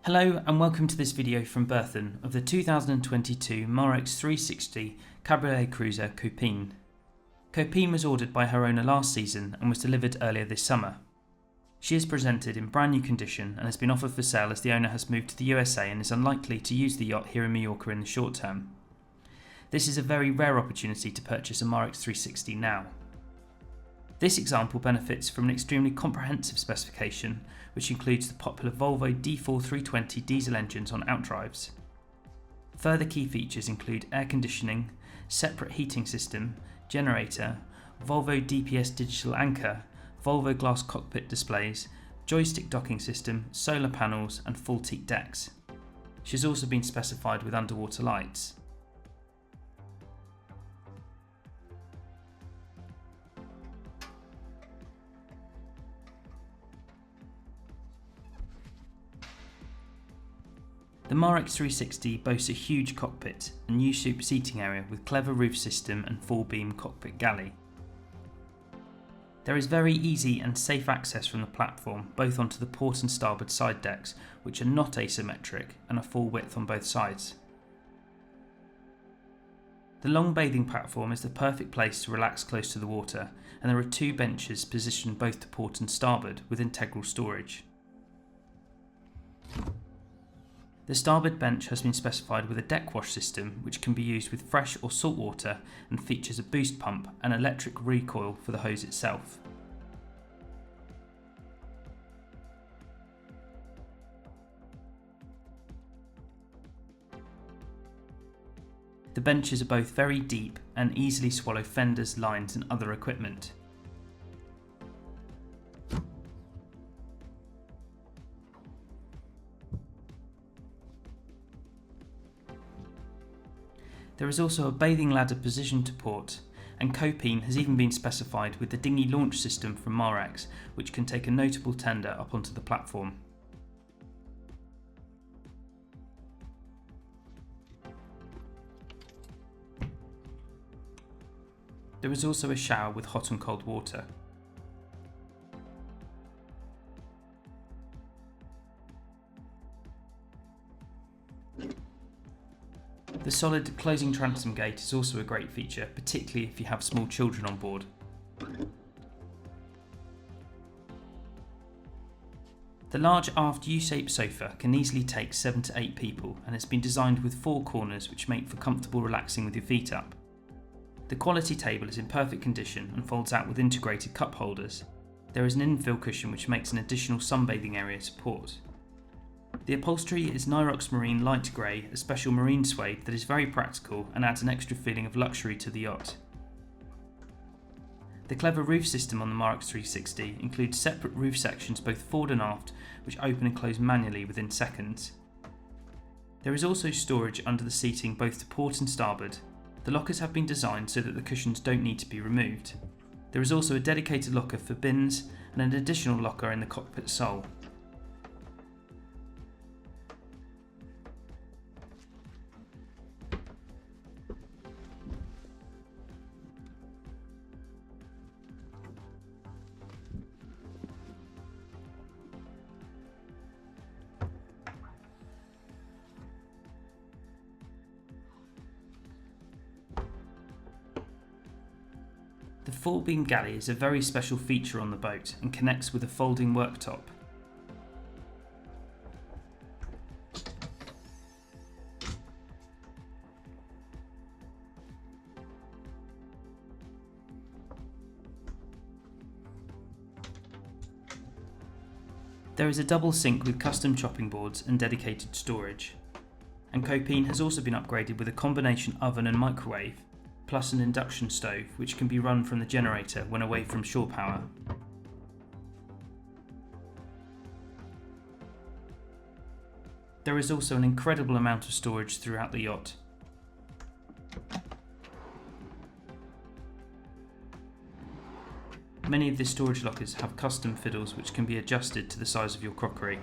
Hello and welcome to this video from Berthon of the 2022 Marex 360 Cabriolet Cruiser COPINE. COPINE was ordered by her owner last season and was delivered earlier this summer. She is presented in brand new condition and has been offered for sale as the owner has moved to the USA and is unlikely to use the yacht here in Mallorca in the short term. This is a very rare opportunity to purchase a Marex 360 now. This example benefits from an extremely comprehensive specification which includes the popular Volvo D4-320 diesel engines on outdrives. Further key features include air conditioning, separate heating system, generator, Volvo DPS digital anchor, Volvo Glass cockpit displays, joystick docking system, solar panels and full teak decks. She has also been specified with underwater lights. The Marex 360 boasts a huge cockpit and new super seating area with clever roof system and full beam cockpit galley. There is very easy and safe access from the platform both onto the port and starboard side decks, which are not asymmetric and are full width on both sides. The long bathing platform is the perfect place to relax close to the water, and there are two benches positioned both to port and starboard with integral storage. The starboard bench has been specified with a deck wash system which can be used with fresh or salt water and features a boost pump and electric recoil for the hose itself. The benches are both very deep and easily swallow fenders, lines and other equipment. There is also a bathing ladder positioned to port, and COPINE has even been specified with the dinghy launch system from Marex, which can take a notable tender up onto the platform. There is also a shower with hot and cold water. The solid closing transom gate is also a great feature, particularly if you have small children on board. The large aft U-shaped sofa can easily take 7 to 8 people and has been designed with 4 corners which make for comfortable relaxing with your feet up. The quality table is in perfect condition and folds out with integrated cup holders. There is an infill cushion which makes an additional sunbathing area support. The upholstery is Nyrox Marine Light Grey, a special marine suede that is very practical and adds an extra feeling of luxury to the yacht. The clever roof system on the Marex 360 includes separate roof sections both forward and aft which open and close manually within seconds. There is also storage under the seating both to port and starboard. The lockers have been designed so that the cushions don't need to be removed. There is also a dedicated locker for bins and an additional locker in the cockpit sole. The full beam galley is a very special feature on the boat and connects with a folding worktop. There is a double sink with custom chopping boards and dedicated storage. And COPINE has also been upgraded with a combination oven and microwave, plus an induction stove which can be run from the generator when away from shore power. There is also an incredible amount of storage throughout the yacht. Many of the storage lockers have custom fiddles which can be adjusted to the size of your crockery.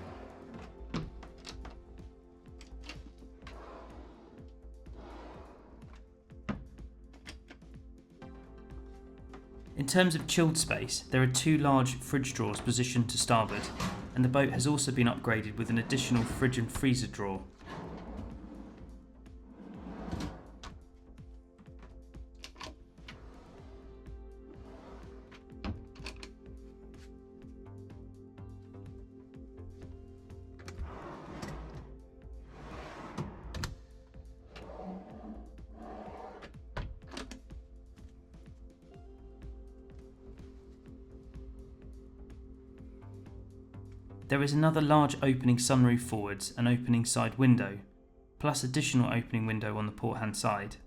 In terms of chilled space, there are 2 large fridge drawers positioned to starboard, and the boat has also been upgraded with an additional fridge and freezer drawer. There is another large opening sunroof forwards and opening side window, plus additional opening window on the port hand side.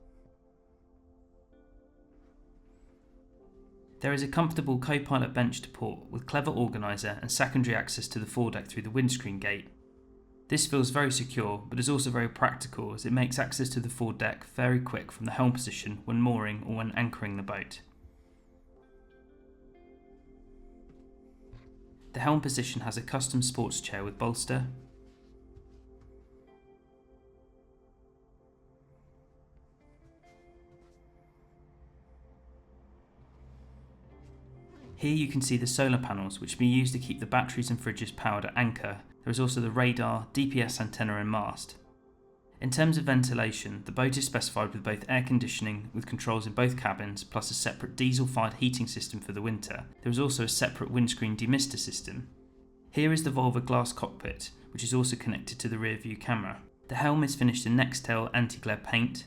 There is a comfortable co-pilot bench to port with clever organiser and secondary access to the foredeck through the windscreen gate. This feels very secure, but is also very practical as it makes access to the foredeck very quick from the helm position when mooring or when anchoring the boat. The helm position has a custom sports chair with bolster. Here you can see the solar panels which can be used to keep the batteries and fridges powered at anchor. There is also the radar, DPS antenna and mast. In terms of ventilation, the boat is specified with both air conditioning with controls in both cabins plus a separate diesel-fired heating system for the winter. There is also a separate windscreen demister system. Here is the Volvo Glass cockpit, which is also connected to the rear view camera. The helm is finished in Nextel anti-glare paint,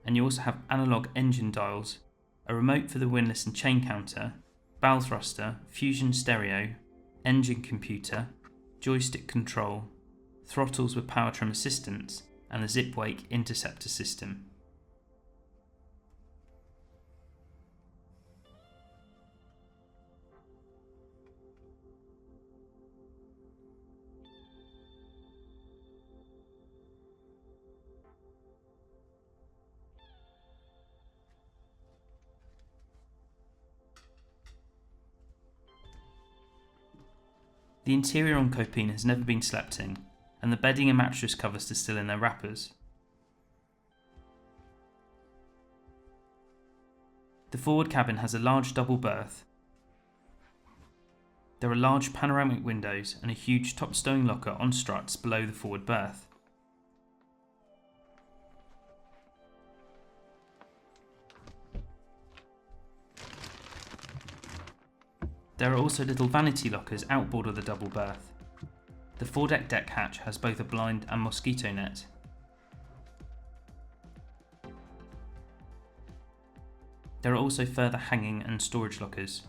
and you also have analogue engine dials, a remote for the windlass and chain counter, bow thruster, fusion stereo, engine computer, joystick control, throttles with power trim assistance, and the zip wake interceptor system. The interior on COPINE has never been slept in, and the bedding and mattress covers are still in their wrappers. The forward cabin has a large double berth. There are large panoramic windows and a huge top stowing locker on struts below the forward berth. There are also little vanity lockers outboard of the double berth. The foredeck deck hatch has both a blind and mosquito net. There are also further hanging and storage lockers.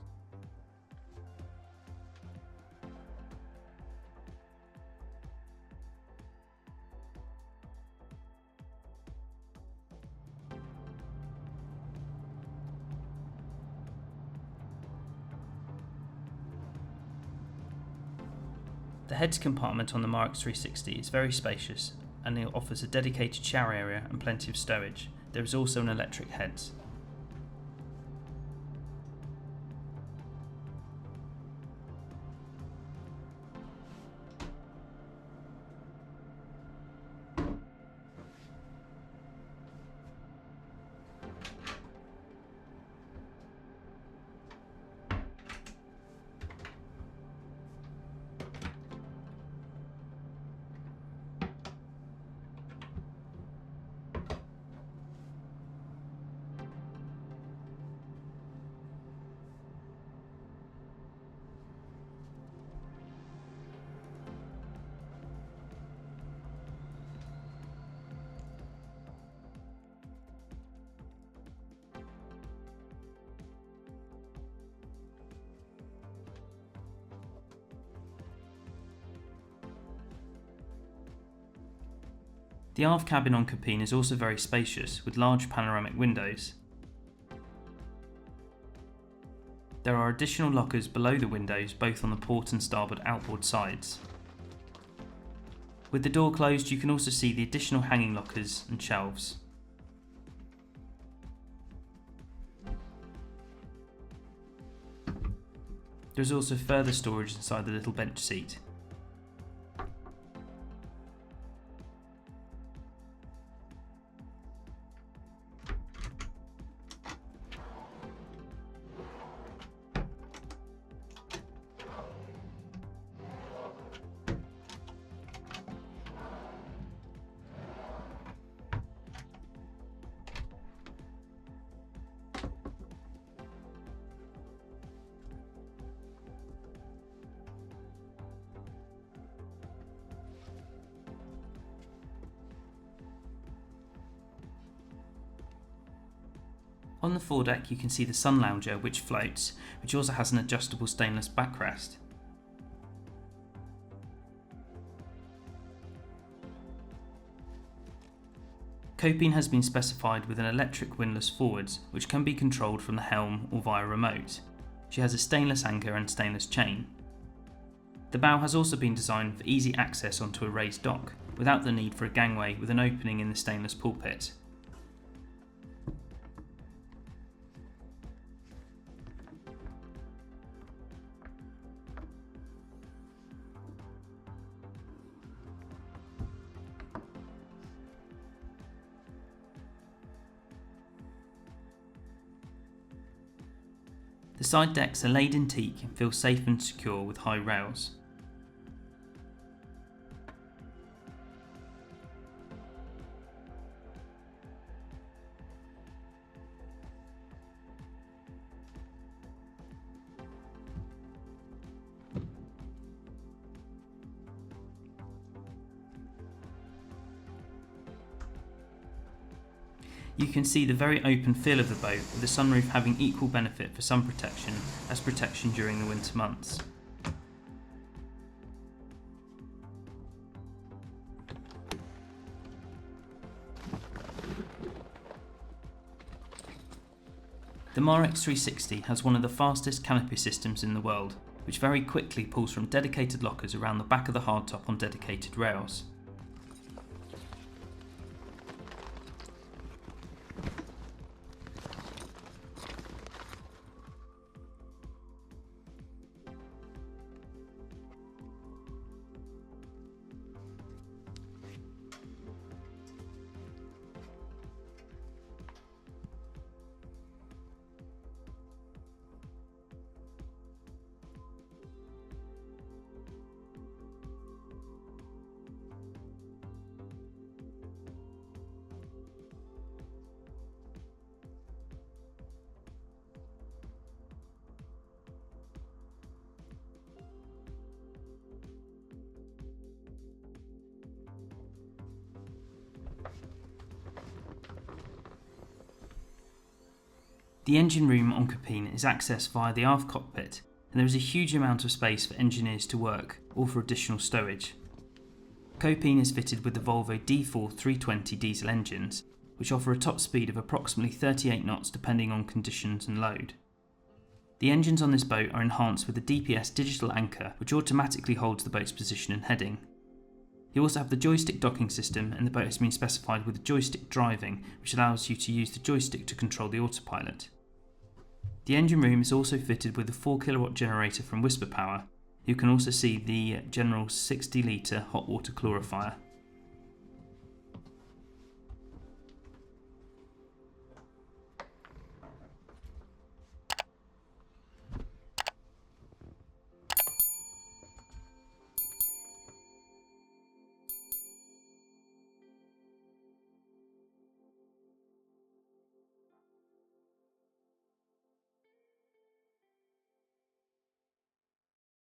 The heads compartment on the Marex 360 is very spacious and it offers a dedicated shower area and plenty of stowage. There is also an electric heads. The aft cabin on COPINE is also very spacious with large panoramic windows. There are additional lockers below the windows both on the port and starboard outboard sides. With the door closed you can also see the additional hanging lockers and shelves. There is also further storage inside the little bench seat. On the foredeck you can see the sun lounger which floats, which also has an adjustable stainless backrest. COPINE has been specified with an electric windlass forwards which can be controlled from the helm or via remote. She has a stainless anchor and stainless chain. The bow has also been designed for easy access onto a raised dock, without the need for a gangway with an opening in the stainless pulpit. The side decks are laid in teak and feel safe and secure with high rails. You can see the very open feel of the boat, with the sunroof having equal benefit for sun protection as protection during the winter months. The Marex 360 has one of the fastest canopy systems in the world, which very quickly pulls from dedicated lockers around the back of the hardtop on dedicated rails. The engine room on COPINE is accessed via the aft cockpit, and there is a huge amount of space for engineers to work, or for additional stowage. COPINE is fitted with the Volvo D4-320 diesel engines, which offer a top speed of approximately 38 knots depending on conditions and load. The engines on this boat are enhanced with a DPS digital anchor which automatically holds the boat's position and heading. You also have the joystick docking system, and the boat has been specified with joystick driving, which allows you to use the joystick to control the autopilot. The engine room is also fitted with a 4 kW generator from Whisper Power. You can also see the general 60 litre hot water clarifier.